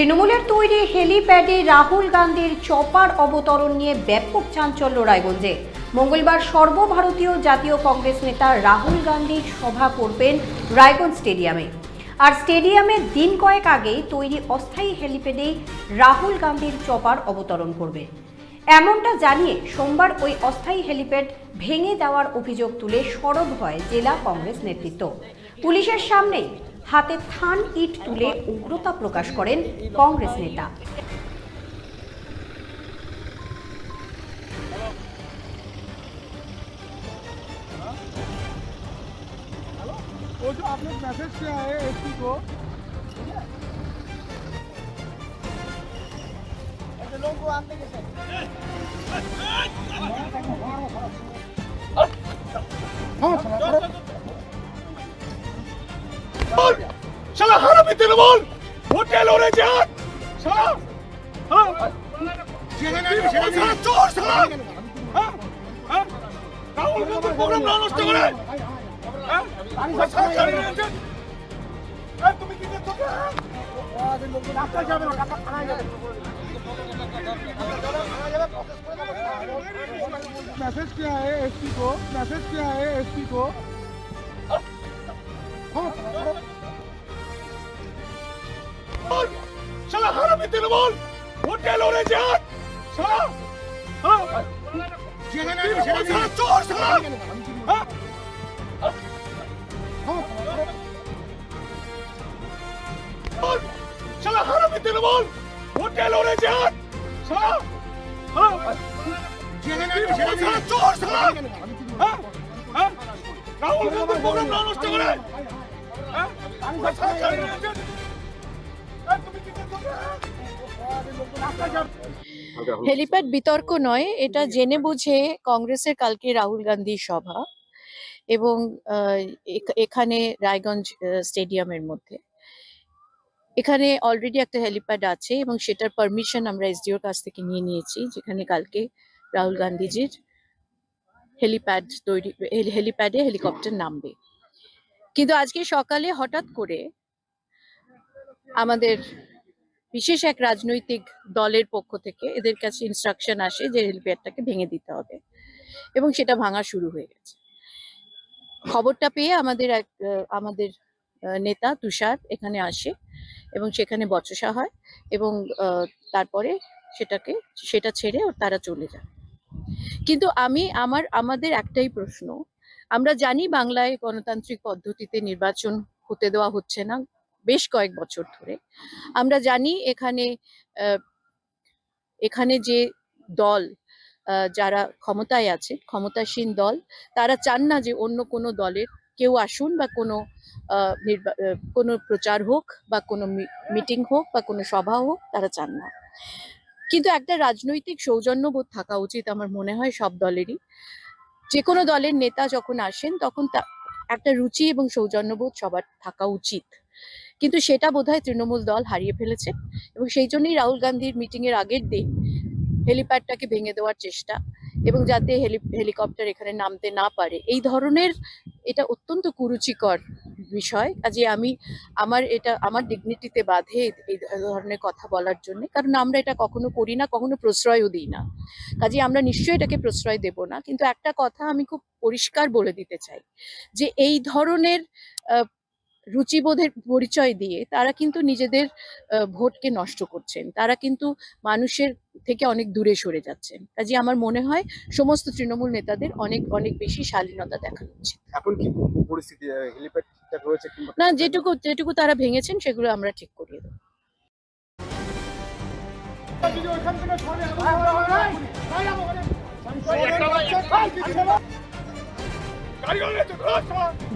তৃণমূলের তৈরি হেলিপ্যাডে রাহুল গান্ধীর চপার অবতরণ নিয়ে ব্যাপক চাঞ্চল্য রায়গঞ্জে। মঙ্গলবার সর্বভারতীয় জাতীয় কংগ্রেস নেতা রাহুল গান্ধী সভা করবেন রায়গঞ্জ স্টেডিয়ামে। আর স্টেডিয়ামের দিন কয়েক আগেই তৈরি অস্থায়ী হেলিপ্যাডেই রাহুল গান্ধীর চপার অবতরণ করবে। এমনটা জানিয়ে সোমবার ওই অস্থায়ী হেলিপ্যাড ভেঙে দেওয়ার অভিযোগ তুলে সরব হয় জেলা কংগ্রেস নেতৃত্ব। পুলিশের সামনেই হাতে থান ইট তুলে উগ্রতা প্রকাশ করেন কংগ্রেস নেতা। वो जो आपने मैसेज किया है एसपी को, ऐसे लोगों को आते कैसे? শালা হারামি তৃণমূল হোটেল ওরে যান শালা শালা চোর শালা রাহুল গান্ধী প্রোগ্রাম নষ্ট করে তুমি কি দেখছো রাস্তায় যাবে না টাকা থানায় যাবে मैसेज किया है एसपी को, मैसेज किया है एसपी को। শালা হারামি তৃণমূল হোটেল ওরে যান শালা চোর শালা শালা হারামি তৃণমূল হোটেল ওরে যান শালা চোর শালা রাহুল গান্ধী প্রোগ্রাম নষ্ট করে হেলিপ্যাড বিতর্ক নয়, এটা জেনে বুঝে কংগ্রেসের কালকে রাহুল গান্ধীর সভা এবং এখানে রায়গঞ্জ স্টেডিয়ামের মধ্যে এখানে অলরেডি একটা হেলিপ্যাড আছে এবং সেটার পারমিশন আমরা এসডিওর কাছ থেকে নিয়ে নিয়েছি, যেখানে কালকে রাহুল গান্ধীজির হেলিপ্যাডে হেলিকপ্টার নামবে। কিন্তু আজকে সকালে হঠাৎ করে আমাদের বিশেষ এক রাজনৈতিক দলের পক্ষ থেকে এদের কাছে ইনস্ট্রাকশন আসে যে হেলিপ্যাডটাকে ভেঙে দিতে হবে এবং সেটা ভাঙা শুরু হয়ে গেছে। খবরটা পেয়ে আমাদের নেতা তুষার এখানে আসে এবং সেখানে বচসা হয় এবং তারপরে সেটা ছেড়ে তারা চলে যায়। কিন্তু আমাদের একটাই প্রশ্ন, আমরা জানি বাংলায় গণতান্ত্রিক পদ্ধতিতে নির্বাচন হতে দেওয়া হচ্ছে না বেশ কয়েক বছর ধরে। আমরা জানি এখানে যে দল যারা ক্ষমতায় আছে, ক্ষমতাসীন দল, তারা চান না যে অন্য কোনো দলের কেউ আসুন বা কোনো প্রচার হোক বা কোনো মিটিং হোক বা কোনো সভা হোক, তারা চান না। কিন্তু একটা রাজনৈতিক সৌজন্যবোধ থাকা উচিত আমার মনে হয় সব দলেরই। যে কোনো দলের নেতা যখন আসেন তখন একটা রুচি এবং সৌজন্যবোধ সবার থাকা উচিত, কিন্তু সেটা বোধহয় তৃণমূল দল হারিয়ে ফেলেছে এবং সেই জন্যই রাহুল গান্ধীর মিটিং এর আগের দিন হেলিপ্যাডটাকে ভেঙে দেওয়ার চেষ্টা এবং যাতে হেলিকপ্টার এখানে নামতে না পারে, এই ধরনের এটা অত্যন্ত কুরুচিকর বিষয়। কাজে আমার ডিগনিটিতে বাধে এই ধরনের কথা বলার জন্য, কারণ আমরা এটা কখনো করি না, কখনো প্রশ্রয়ও দিই না। কাজে আমরা নিশ্চয়ই এটাকে প্রশ্রয় দেব না। কিন্তু একটা কথা আমি খুব পরিষ্কার বলে দিতে চাই যে এই ধরনের রুচিবোধের পরিচয় দিয়ে তারা কিন্তু নিজেদের ভোটকে নষ্ট করছেন, তারা কিন্তু মানুষের থেকে অনেক দূরে সরে যাচ্ছেন। কাজে আমার মনে হয় সমস্ত তৃণমূল নেতাদের অনেক অনেক বেশি শালীনতা দেখানো উচিত। এখন কি পরিস্থিতি হেলিপ্যাড ঠিকঠাক রয়েছে না, যেটুকু তারা ভেঙেছেন সেগুলো আমরা ঠিক করিয়ে দেবো।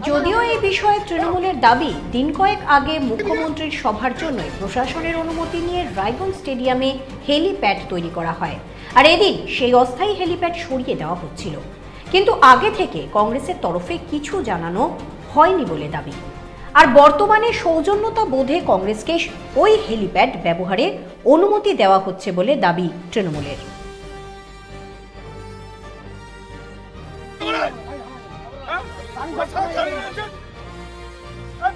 যদিও এই বিষয়ে তৃণমূলের দাবি, দিন কয়েক আগে মুখ্যমন্ত্রীর সভার জন্যই প্রশাসনের অনুমতি নিয়ে রায়গঞ্জ স্টেডিয়ামে হেলিপ্যাড তৈরি করা হয়, আর এদিন সেই অস্থায়ী হেলিপ্যাড সরিয়ে দেওয়া হচ্ছিল। কিন্তু আগে থেকে কংগ্রেসের তরফে কিছু জানানো হয়নি বলে দাবি। আর বর্তমানে সৌজন্যতা বোধে কংগ্রেসকে ওই হেলিপ্যাড ব্যবহারের অনুমতি দেওয়া হচ্ছে বলে দাবি তৃণমূলের।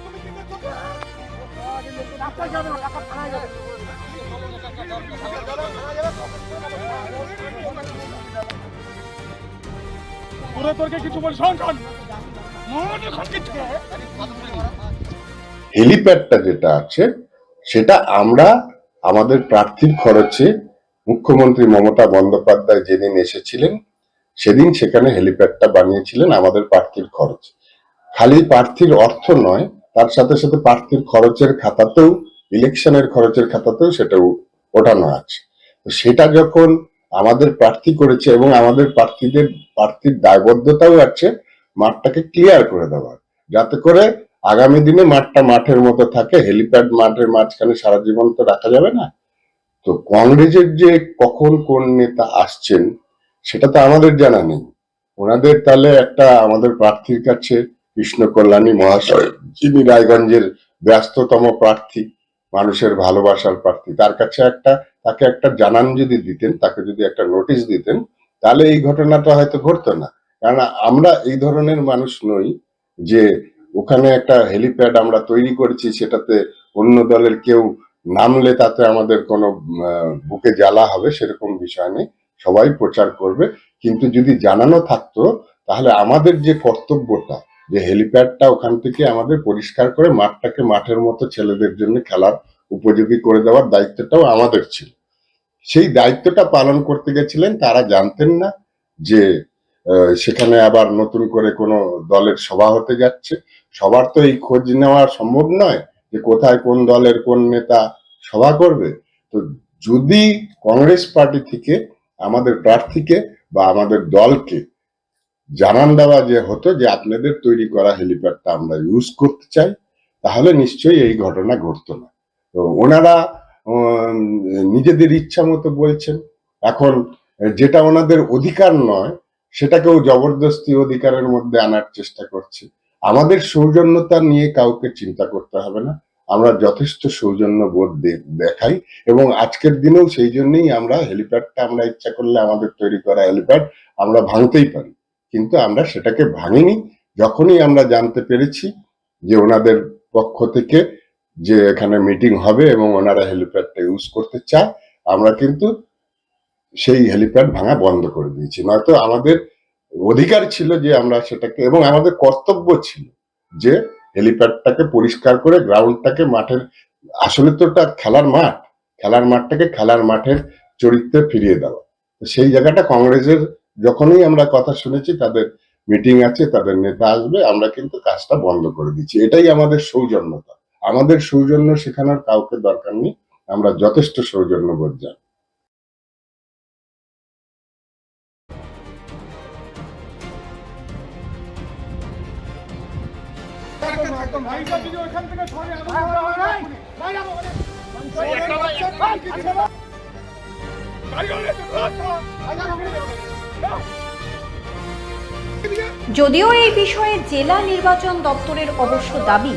তুমি কি দেখছো? রাস্তায় যাবে না, টাকা থানায় যাবে। পুরো তোরকে কিছু বল, শোন শোন মনে এখন কিছু হেলিপ্যাডটা যেটা আছে সেটা আমরা আমাদের প্রার্থীর খরচে মুখ্যমন্ত্রী মমতা বন্দ্যোপাধ্যায় যেদিন এসেছিলেন সেদিন সেখানে হেলিপ্যাডটা বানিয়েছিলেন আমাদের প্রার্থীর খরচ। খালি প্রার্থীর অর্থ নয়, তার সাথে সাথে প্রার্থীর খরচের খাতাতেও, ইলেকশনের খরচের খাতাতেও সেটা ওঠানো আছে। তো সেটা যখন আমাদের প্রার্থী করেছে এবং আমাদের প্রার্থীর দায়বদ্ধতাও আছে মাঠটাকে ক্লিয়ার করে দেওয়ার, যাতে করে আগামী দিনে মাঠটা মাঠের মতো থাকে। হেলিপ্যাড মাঠের মাঝখানে সারা জীবন তো রাখা যাবে না। তো কংগ্রেসের যে কখন কোন নেতা আসছেন সেটা তো আমাদের জানা নেই। ওনাদের তাহলে একটা আমাদের প্রার্থীর কাছে কৃষ্ণ কল্যাণী মহাশয়, যিনি রায়গঞ্জের ব্যস্ততম প্রার্থী, মানুষের ভালোবাসার প্রার্থী, তাকে একটা জানান যদি দিতেন, তাকে যদি একটা নোটিশ দিতেন, তাহলে এই ঘটনাটা হয়তো ঘটতো না। কারণ আমরা এই ধরনের মানুষ নই যে ওখানে একটা হেলিপ্যাড আমরা তৈরি করেছি, সেটাতে অন্য দলের কেউ নামলে তাতে আমাদের কোনো বুকে জ্বালা হবে, সেরকম বিষয় নেই। সবাই প্রচার করবে, কিন্তু যদি জানানো থাকতো তাহলে আমাদের যে কর্তব্যটা, যে হেলিপ্যাডটা ওখান থেকে আমাদের পরিষ্কার করে মাঠটাকে মাঠের মতো ছেলেদের জন্য খেলার উপযোগী করে দেওয়ার দায়িত্বটাও আমাদের ছিল। সেই দায়িত্বটা পালন করতে গেছিলেন, তারা জানতেন না যে সেখানে আবার নতুন করে কোনো দলের সভা হতে যাচ্ছে। সবার তো এই খোঁজ নেওয়া সম্ভব নয় যে কোথায় কোন দলের কোন নেতা সভা করবে। তো যদি কংগ্রেস পার্টি থেকে আমাদের প্রার্থীকে বা আমাদের দলকে জানান দেওয়া যে হতো যে আপনাদের তৈরি করা হেলিপ্যাডটা আমরা ইউজ করতে চাই, তাহলে নিশ্চয়ই এই ঘটনা ঘটতো না। তো ওনারা নিজেদের ইচ্ছা মতো বলছেন। এখন যেটা ওনাদের অধিকার নয় সেটাকেও জবরদস্তি অধিকারের মধ্যে আনার চেষ্টা করছে। আমাদের সৌজন্যতা নিয়ে কাউকে চিন্তা করতে হবে না, আমরা যথেষ্ট সৌজন্য বোধ দেখাই এবং আজকের দিনেও সেই জন্যই আমরা হেলিপ্যাডটা, আমরা ইচ্ছা করলে আমাদের তৈরি করা হেলিপ্যাড আমরা ভাঙতেই পারি, কিন্তু আমরা সেটাকে ভাঙিনি। যখনই আমরা জানতে পেরেছি যে ওনাদের পক্ষ থেকে যে এখানে মিটিং হবে এবং ওনারা হেলিপ্যাডটা ইউজ করতে চায়, আমরা কিন্তু সেই হেলিপ্যাড ভাঙা বন্ধ করে দিয়েছি। নয়তো আমাদের অধিকার ছিল যে আমরা সেটাকে, এবং আমাদের কর্তব্য ছিল যে হেলিপ্যাডটাকে পরিষ্কার করে গ্রাউন্ডটাকে মাঠের, আসলে তো ওটা খেলার মাঠ, খেলার মাঠটাকে খেলার মাঠের চরিত্রে ফিরিয়ে দেওয়া। সেই জায়গাটা কংগ্রেসের যখনই আমরা কথা শুনেছি তাদের মিটিং আছে, তাদের নেতা আসবে, আমরা কিন্তু কাজটা বন্ধ করে দিচ্ছি। এটাই আমাদের সৌজন্যতা। আমাদের সৌজন্য শেখানোর কাউকে দরকার নেই, আমরা যথেষ্ট সৌজন্যবোধ জানি। ভাইটা যদি ওখান থেকে সরে যদিও এই বিষয়ে জেলা নির্বাচন দপ্তরের অবশ্য দাবি,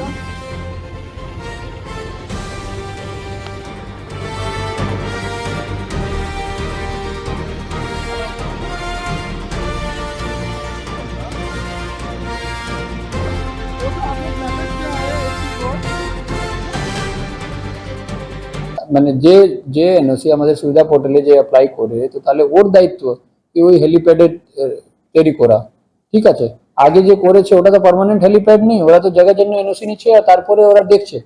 মানে যে এনওসি আমাদের সুবিধা পোর্টালে যে অ্যাপ্লাই করে, তো তাহলে ওর দায়িত্ব কি ওই হেলিপ্যাডের তৈরি করা। ঠিক আছে, আগে যে করেছে ওটা তো পার্মানেন্ট হেলিপ্যাড নেই, ওরা তো জায়গার জন্য এনওসি নিচ্ছে আর তারপরে ওরা দেখছে।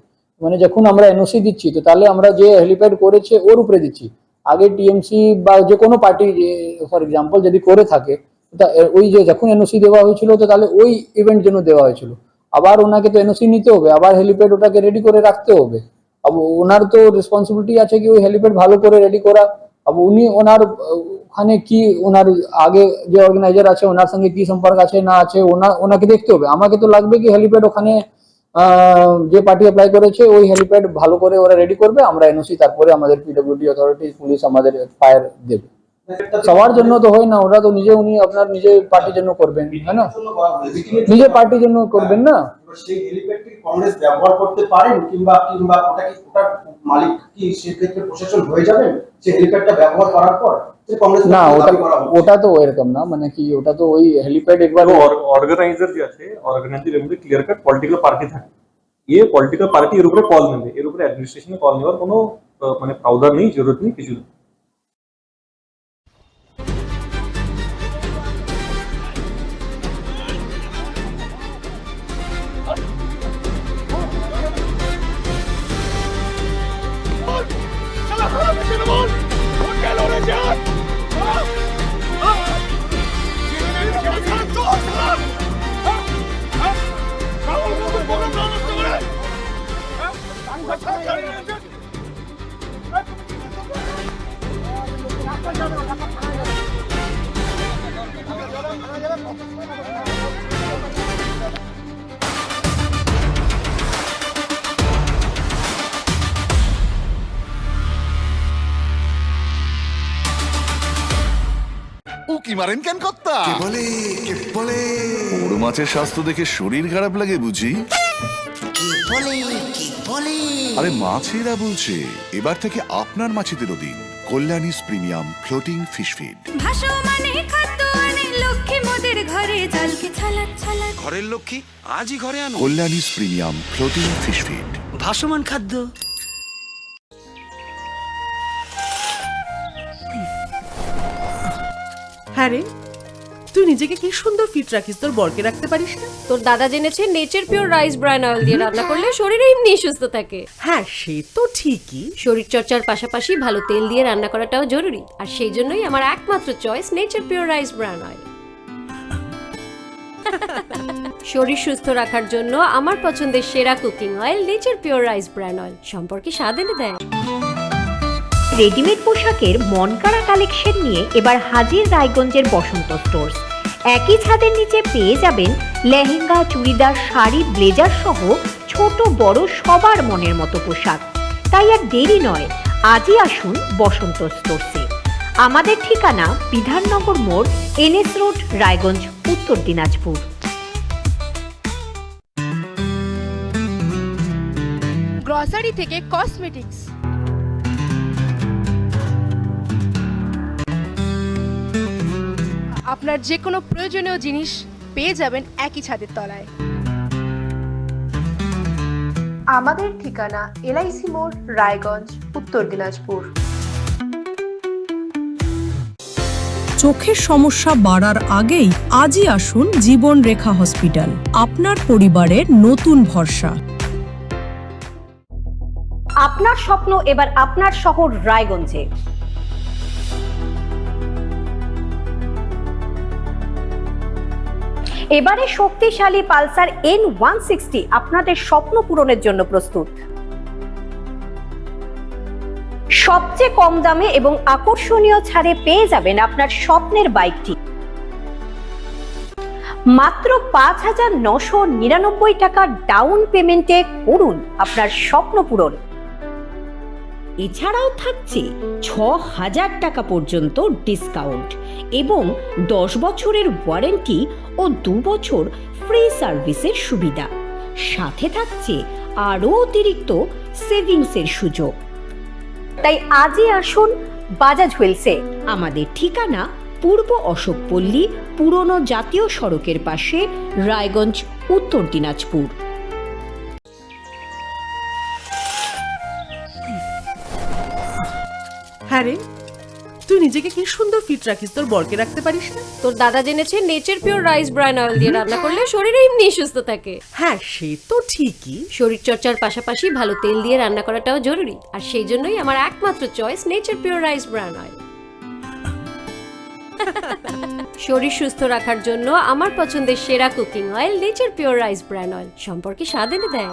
মানে যখন আমরা এনওসি দিচ্ছি তো তাহলে আমরা যে হেলিপ্যাড করেছে ওর উপরে দিচ্ছি। আগে টিএমসি বা যে কোনো পার্টি ফর এক্সাম্পল যদি করে থাকে, ওই যে যখন এনওসি দেওয়া হয়েছিল তো তাহলে ওই ইভেন্ট জন্য দেওয়া হয়েছিল, আবার ওনাকে তো এনওসি নিতে হবে, আবার হেলিপ্যাড ওটাকে রেডি করে রাখতে হবে। अब ওনার তো রেসপন্সিবিলিটি আছে কি ওই হেলিপ্যাড ভালো করে রেডি করা। अब উনি ওনার ওখানে কি ওনার আগে যে অর্গানাইজার আছে ওনার সঙ্গে কি সম্পর্ক আছে না আছে ওনাকে দেখতে হবে। আমাকে তো লাগবে কি হেলিপ্যাড ওখানে যে পার্টি অ্যাপ্লাই করেছে ওই হেলিপ্যাড ভালো করে ওরা রেডি করবে, আমরা এনওসি তারপরে আমাদের পিডব্লিউডি অথরিটি পুলিশ আমাদের ফায়ার দেবে। সবার জন্য তো হয় না, ওরা তো উনি আপনার নিজের পার্টির জন্য করবেন, তাই না? নিজের পার্টির জন্য করবেন না। সেই হেলিপ্যাডটি কংগ্রেস ব্যবহার করতে পারেন কিংবা ওটার মালিক কি সেক্ষেত্রে প্রশাসন হয়ে যাবেন সেই হেলিপ্যাডটা ব্যবহার করার পর? না, ওটা তো এরকম না, মানে কি ওটা তো ওই হেলিপ্যাড একবার অর্গানাইজার যে আছে, অর্গানাইজারের মধ্যে ক্লিয়ার কাট পলিটিক্যাল পার্টি থাকে। ये পলিটিক্যাল পার্টি এর উপরে কল নেবে, এর উপরে অ্যাডমিনিস্ট্রেশনে কল নেওয়ার কোনো মানে পাউডার নেই, জরুরত নেই কিছু। चला हरामी तृणमूल उठ के लड़े जात राहुल गांधी বড় নাটক করে উকি মারেন কেন কর্তা? কে বলে বড় মাছের স্বাস্থ্য দেখে শরীর খারাপ লাগে বুঝি? কে বলে আরে মাছেরা বলছে, এবার থেকে আপনার মাছেদেরও দিন কল্যাণীস প্রিমিয়াম ফ্লোটিং ফিশ ফিড। ভাসমানে খাদ্য আনে লক্ষ্মী মোদের ঘরে জলকে ছালাক ছালাক। ঘরের লক্ষ্মী আজই ঘরে আনো কল্যাণীস প্রিমিয়াম ফ্লোটিং ফিশ ফিড। ভাসমান খাদ্য। হ্যাঁ রে, তুই নিজেকে কি সুন্দর ফিট রাখিস, তোর বরকে রাখতে পারিস না? তোর দাদা জেনেছে nature pure rice bran oil দিয়ে রান্না করলে শরীর এমনি সুস্থ থাকে। হ্যাঁ সে তো ঠিকই, শরীর চর্চার পাশাপাশি ভালো তেল দিয়ে রান্না করাটাও জরুরি, আর সেই জন্যই আমার একমাত্র choice nature pure rice bran oil. শরীর সুস্থ রাখার জন্য আমার পছন্দের সেরা cooking oil nature pure rice bran oil, সম্পর্কে স্বাদ এনে দেয়। রেডিমেড পোশাকের মনকাড়া কালেকশন নিয়ে এবার হাজির রায়গঞ্জের বসন্ত স্টোর্স। একই ছাদের নিচে পেয়ে যাবেন লেহেঙ্গা, চুড়িদার, শাড়ি, ব্লেজার সহ ছোট বড় সবার মনের মতো পোশাক। তাই আর দেরি নয়, আজই আসুন বসন্ত স্টোর্সে। আমাদের ঠিকানা বিধাননগর মোড়, NS রোড, রায়গঞ্জ, উত্তর দিনাজপুর। গ্রসারি থেকে কসমেটিক্স, আপনার যে কোনো প্রয়োজনীয় জিনিস পেয়ে যাবেন একই ছাদের তলায়। আমাদের ঠিকানা LIC মোড়, রায়গঞ্জ, উত্তর দিনাজপুর। চোখের সমস্যা বাড়ার আগেই আজই আসুন জীবন রেখা হসপিটাল, আপনার পরিবারের নতুন ভরসা। আপনার স্বপ্ন এবার আপনার শহর রায়গঞ্জে। এবারে শক্তিশালী পালসার N160 আপনাদের স্বপ্ন পূরণের জন্য প্রস্তুত। সবচেয়ে কম দামে এবং আকর্ষণীয় ছাড়ে পেয়ে যাবেন আপনার স্বপ্নের বাইকটি। মাত্র 5,999 টাকা ডাউন পেমেন্টে করুন আপনার স্বপ্ন পূরণ। এছাড়াও থাকছে 6,000 টাকা পর্যন্ত ডিসকাউন্ট এবং 10 বছরের ওয়ারেন্টি ও 2 বছর ফ্রি সার্ভিসের সুবিধা। সাথে থাকছে আরও অতিরিক্ত সেভিংসের সুযোগ। তাই আজই আসুন বাজাজ হুইলসে। আমাদের ঠিকানা পূর্ব অশোকপল্লী, পুরনো জাতীয় সড়কের পাশে, রায়গঞ্জ, উত্তর দিনাজপুর। হ্যাঁ রে, তুই নিজেকে কি সুন্দর ফিট রাখিস, তোর বরকে রাখতে পারিস না? তোর দাদা জেনেছে nature pure rice bran oil দিয়ে রান্না করলে শরীর এমনি সুস্থ থাকে। হ্যাঁ সে তো ঠিকই, শরীর চর্চার পাশাপাশি ভালো তেল দিয়ে রান্না করাটাও জরুরি, আর সেই জন্যই আমার একমাত্র choice nature pure rice bran oil. শরীর সুস্থ রাখার জন্য আমার পছন্দের সেরা cooking oil nature pure rice bran oil, সম্পর্কে স্বাদ এনে দেয়।